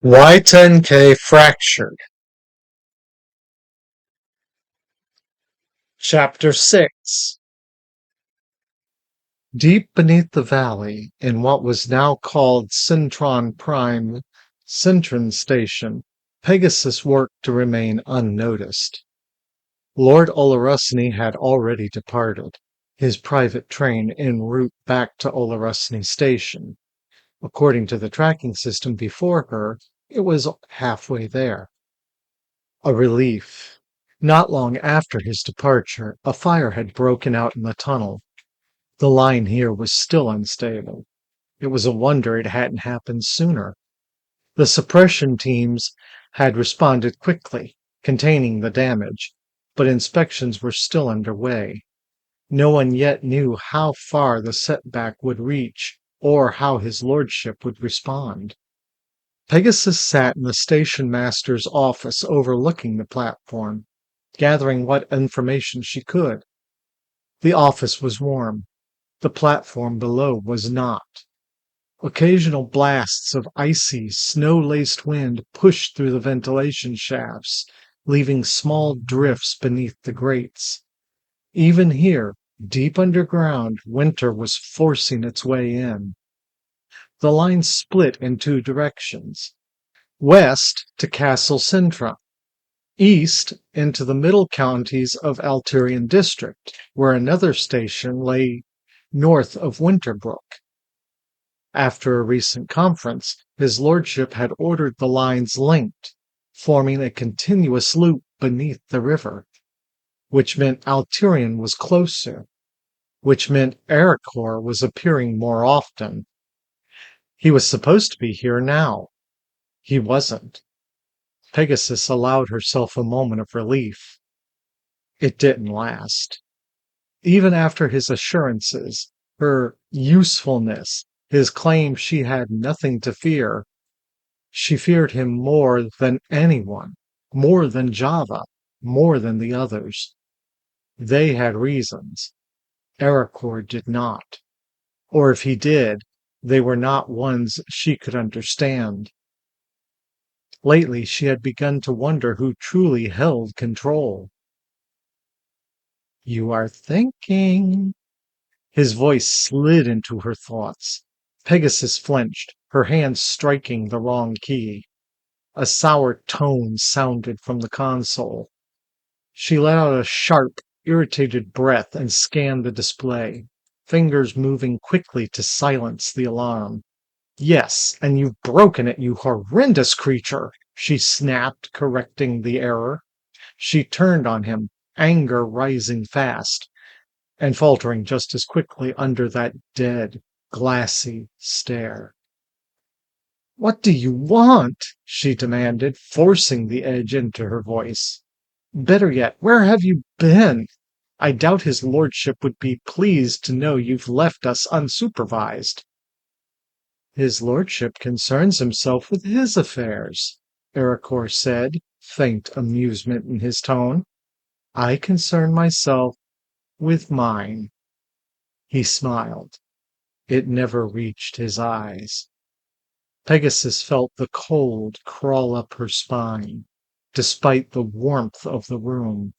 Y10K fractured. Chapter 6. Deep beneath the valley, in what was now called Centron Prime Centron Station, Pegasus worked to remain unnoticed. Lord Olorusny had already departed, his private train en route back to Olorusny Station. According to the tracking system before her, it was halfway there. A relief. Not long after his departure, a fire had broken out in the tunnel. The line here was still unstable. It was a wonder it hadn't happened sooner. The suppression teams had responded quickly, containing the damage, but inspections were still underway. No one yet knew how far the setback would reach or how his lordship would respond. Pegasus sat in the station master's office overlooking the platform, gathering what information she could. The office was warm. The platform below was not. Occasional blasts of icy, snow-laced wind pushed through the ventilation shafts, leaving small drifts beneath the grates. Even here, deep underground, winter was forcing its way in. The line split in two directions. West to Castle Sintra, east into the middle counties of Alterian District, where another station lay north of Winterbrook. After a recent conference, his lordship had ordered the lines linked, forming a continuous loop beneath the river, which meant Alterian was closer, which meant Ericor was appearing more often. He was supposed to be here now. He wasn't. Pegasus allowed herself a moment of relief. It didn't last. Even after his assurances, her usefulness, his claim she had nothing to fear, she feared him more than anyone, more than Java, more than the others. They had reasons. Ericor did not. Or if he did, they were not ones she could understand. Lately she had begun to wonder who truly held control. "You are thinking." His voice slid into her thoughts. Pegasus flinched, her hand striking the wrong key. A sour tone sounded from the console. She let out a sharp, irritated breath and scanned the display, fingers moving quickly to silence the alarm. "Yes, and you've broken it, you horrendous creature!" she snapped, correcting the error. She turned on him, anger rising fast, and faltering just as quickly under that dead, glassy stare. "What do you want?" she demanded, forcing the edge into her voice. "Better yet, where have you been? I doubt his lordship would be pleased to know you've left us unsupervised." "His lordship concerns himself with his affairs," Ericor said, faint amusement in his tone. "I concern myself with mine." He smiled. It never reached his eyes. Pegasus felt the cold crawl up her spine, despite the warmth of the room.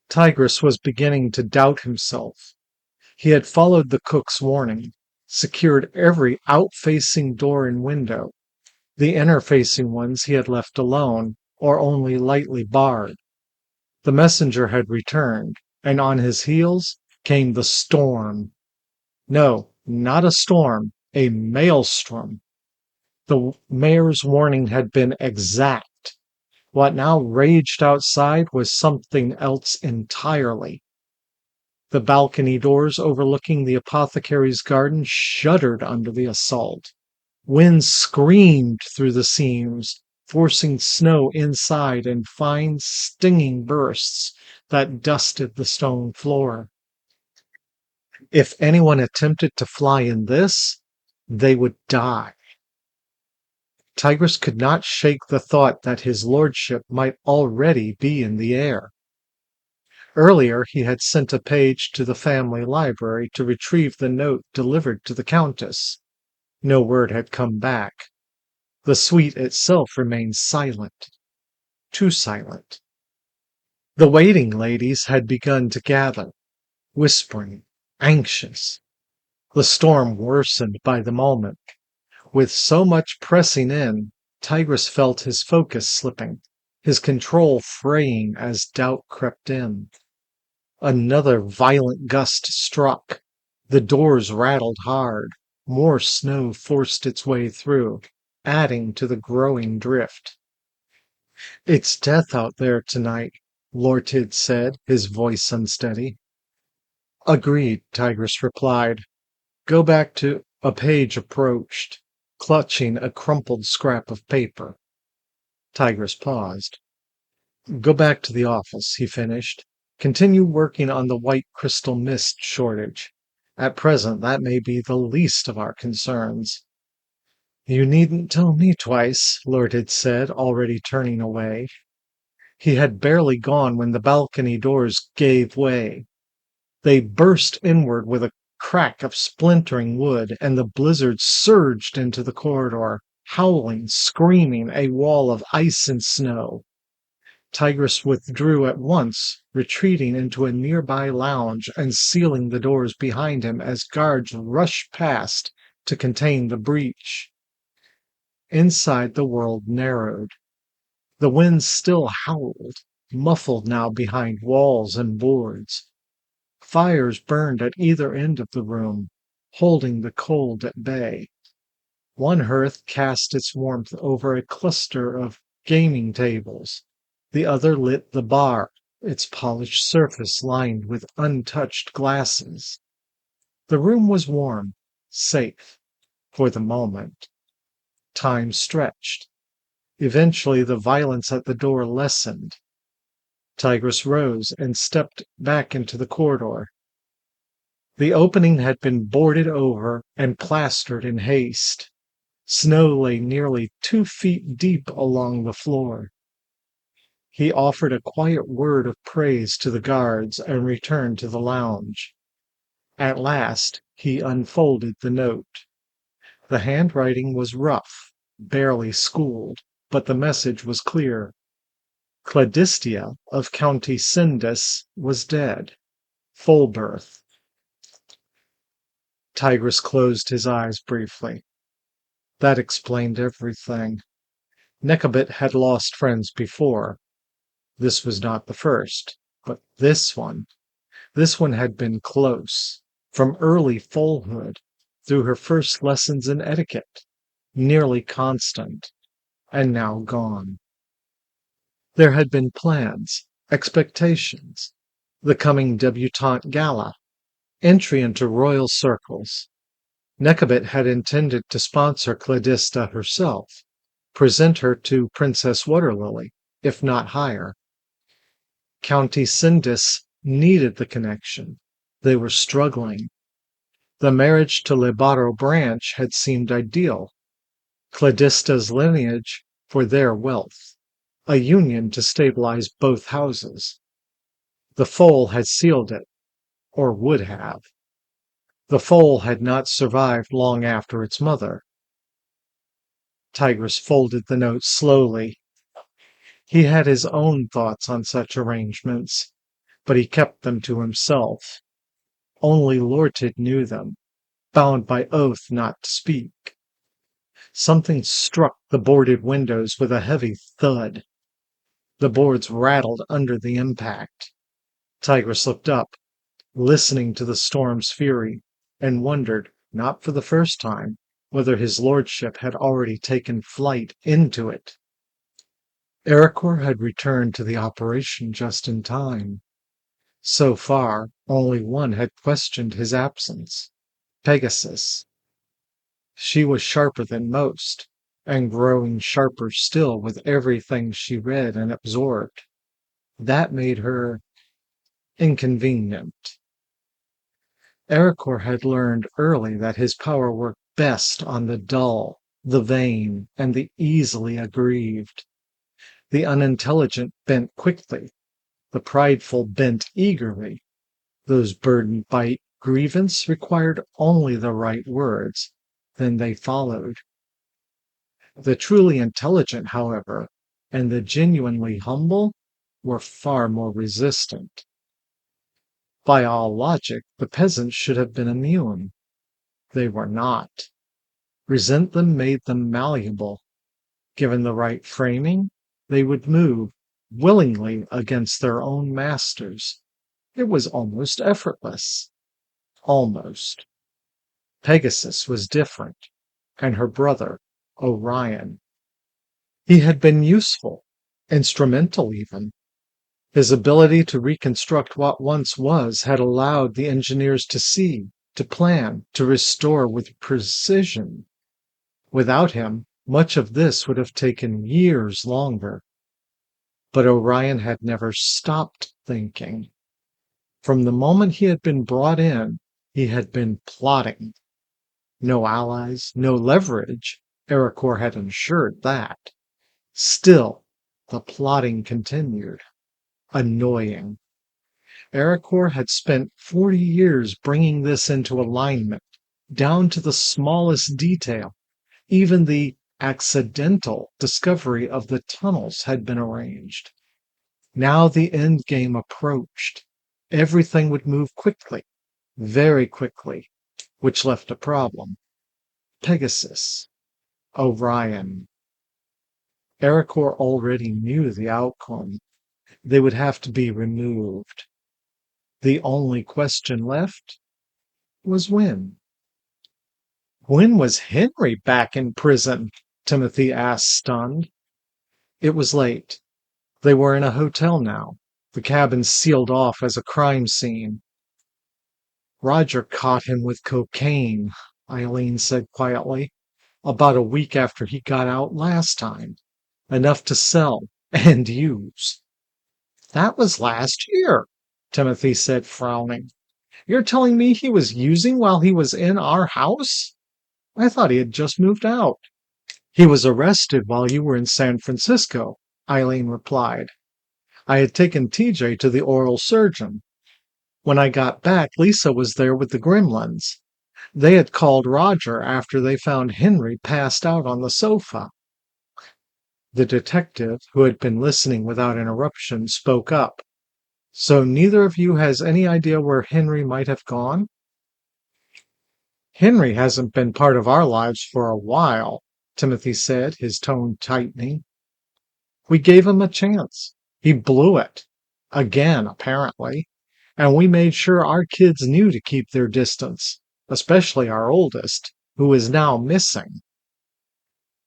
Tigris was beginning to doubt himself. He had followed the cook's warning, secured every out-facing door and window. The inner-facing ones he had left alone, or only lightly barred. The messenger had returned, and on his heels came the storm. No, not a storm, a maelstrom. The mayor's warning had been exact. What now raged outside was something else entirely. The balcony doors overlooking the apothecary's garden shuddered under the assault. Wind screamed through the seams, forcing snow inside in fine, stinging bursts that dusted the stone floor. If anyone attempted to fly in this, they would die. Tigris could not shake the thought that his lordship might already be in the air. Earlier he had sent a page to the family library to retrieve the note delivered to the Countess. No word had come back. The suite itself remained silent, too silent. The waiting ladies had begun to gather, whispering, anxious. The storm worsened by the moment. With so much pressing in, Tigris felt his focus slipping, his control fraying as doubt crept in. Another violent gust struck. The doors rattled hard. More snow forced its way through, adding to the growing drift. "It's death out there tonight," Lortid said, his voice unsteady. "Agreed," Tigris replied. "Go back to—" A page approached, clutching a crumpled scrap of paper. Tigris paused. "Go back to the office," he finished. "Continue working on the white crystal mist shortage. At present, that may be the least of our concerns." "You needn't tell me twice," Lortid said, already turning away. He had barely gone when the balcony doors gave way. They burst inward with a crack of splintering wood, and the blizzard surged into the corridor, howling, screaming, a wall of ice and snow. Tigris withdrew at once, retreating into a nearby lounge and sealing the doors behind him as guards rushed past to contain the breach. Inside, the world narrowed. The wind still howled, muffled now behind walls and boards. Fires burned at either end of the room, holding the cold at bay. One hearth cast its warmth over a cluster of gaming tables. The other lit the bar, its polished surface lined with untouched glasses. The room was warm, safe, for the moment. Time stretched. Eventually the violence at the door lessened. Tigris rose and stepped back into the corridor. The opening had been boarded over and plastered in haste. Snow lay nearly 2 feet deep along the floor. He offered a quiet word of praise to the guards and returned to the lounge. At last he unfolded the note. The handwriting was rough, barely schooled, but the message was clear. Cladistia of County Sindus was dead. Full birth. Tigris closed his eyes briefly. That explained everything. Nekabit had lost friends before. This was not the first, but this one had been close, from early foalhood, through her first lessons in etiquette, nearly constant, and now gone. There had been plans, expectations, the coming debutante gala, entry into royal circles. Nekabit had intended to sponsor Cladista herself, present her to Princess Waterlily, if not higher. County Sindus needed the connection. They were struggling. The marriage to Libaro Branch had seemed ideal. Cladista's lineage for their wealth. A union to stabilize both houses. The foal had sealed it, or would have. The foal had not survived long after its mother. Tigris folded the note slowly. He had his own thoughts on such arrangements, but he kept them to himself. Only Lortid knew them, bound by oath not to speak. Something struck the boarded windows with a heavy thud. The boards rattled under the impact. Tigris looked up, listening to the storm's fury, and wondered, not for the first time, whether his lordship had already taken flight into it. Ericor had returned to the operation just in time. So far, only one had questioned his absence. Pegasus. She was sharper than most, and growing sharper still with everything she read and absorbed. That made her inconvenient. Ericor had learned early that his power worked best on the dull, the vain, and the easily aggrieved. The unintelligent bent quickly, the prideful bent eagerly. Those burdened by grievance required only the right words, then they followed. The truly intelligent, however, and the genuinely humble were far more resistant. By all logic, the peasants should have been immune. They were not. Resentment made them malleable. Given the right framing, they would move willingly against their own masters. It was almost effortless. Almost. Pegasus was different, and her brother, Orion. He had been useful, instrumental even. His ability to reconstruct what once was had allowed the engineers to see, to plan, to restore with precision. Without him, much of this would have taken years longer. But Orion had never stopped thinking. From the moment he had been brought in, he had been plotting. No allies, no leverage. Ericor had ensured that. Still, the plotting continued. Annoying. Ericor had spent 40 years bringing this into alignment, down to the smallest detail. Even the accidental discovery of the tunnels had been arranged. Now the end game approached. Everything would move quickly, very quickly, which left a problem. Pegasus. Orion. Ericor already knew the outcome. They would have to be removed. The only question left was when. When was Henry back in prison? Timothy asked, stunned. It was late. They were in a hotel now, the cabin sealed off as a crime scene. Roger caught him with cocaine, Eileen said quietly, about a week after he got out last time. Enough to sell and use. That was last year, Timothy said, frowning. You're telling me he was using while he was in our house? I thought he had just moved out. He was arrested while you were in San Francisco, Eileen replied. I had taken TJ to the oral surgeon. When I got back, Lisa was there with the gremlins. They had called Roger after they found Henry passed out on the sofa. The detective, who had been listening without interruption, spoke up. So neither of you has any idea where Henry might have gone? Henry hasn't been part of our lives for a while, Timothy said, his tone tightening. We gave him a chance. He blew it. Again, apparently. And we made sure our kids knew to keep their distance, especially our oldest, who is now missing.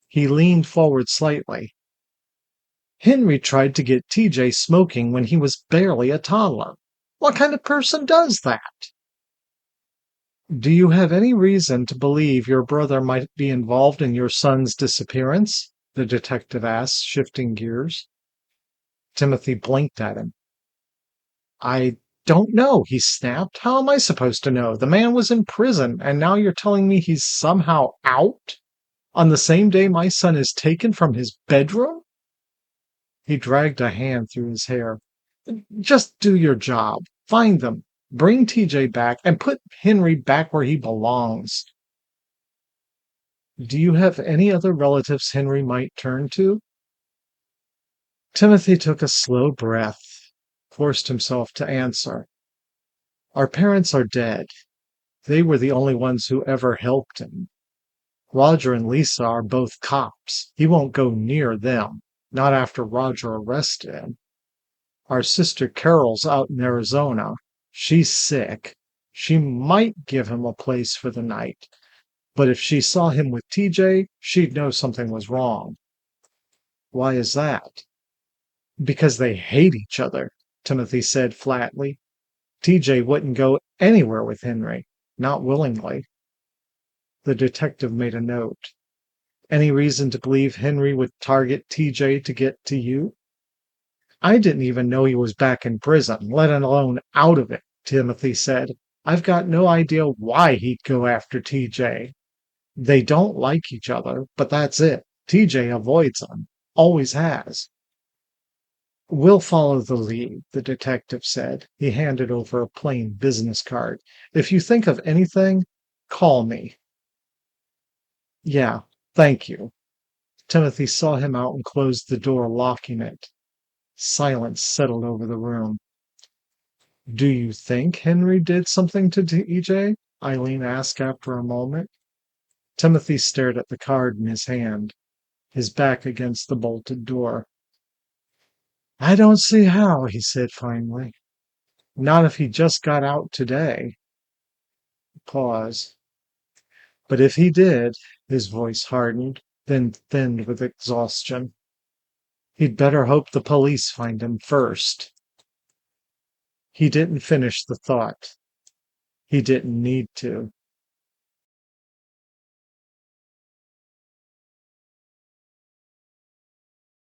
He leaned forward slightly. Henry tried to get TJ smoking when he was barely a toddler. What kind of person does that? Do you have any reason to believe your brother might be involved in your son's disappearance? The detective asked, shifting gears. Timothy blinked at him. I don't know, he snapped. How am I supposed to know? The man was in prison, and now you're telling me he's somehow out? On the same day my son is taken from his bedroom? He dragged a hand through his hair. Just do your job. Find them. Bring TJ back and put Henry back where he belongs. Do you have any other relatives Henry might turn to? Timothy took a slow breath, forced himself to answer. Our parents are dead. They were the only ones who ever helped him. Roger and Lisa are both cops. He won't go near them, not after Roger arrested him. Our sister Carol's out in Arizona. She's sick. She might give him a place for the night, but if she saw him with TJ, she'd know something was wrong. Why is that? Because they hate each other, Timothy said flatly. TJ wouldn't go anywhere with Henry, not willingly. The detective made a note. Any reason to believe Henry would target TJ to get to you? I didn't even know he was back in prison, let alone out of it, Timothy said. I've got no idea why he'd go after TJ. They don't like each other, but that's it. TJ avoids him. Always has. We'll follow the lead, the detective said. He handed over a plain business card. If you think of anything, call me. Yeah, thank you. Timothy saw him out and closed the door, locking it. Silence settled over the room. "Do you think Henry did something to EJ?" Eileen asked after a moment. Timothy stared at the card in his hand, his back against the bolted door. "I don't see how," he said finally. "Not if he just got out today." Pause. "But if he did," his voice hardened, then thinned with exhaustion, "he'd better hope the police find him first." He didn't finish the thought. He didn't need to.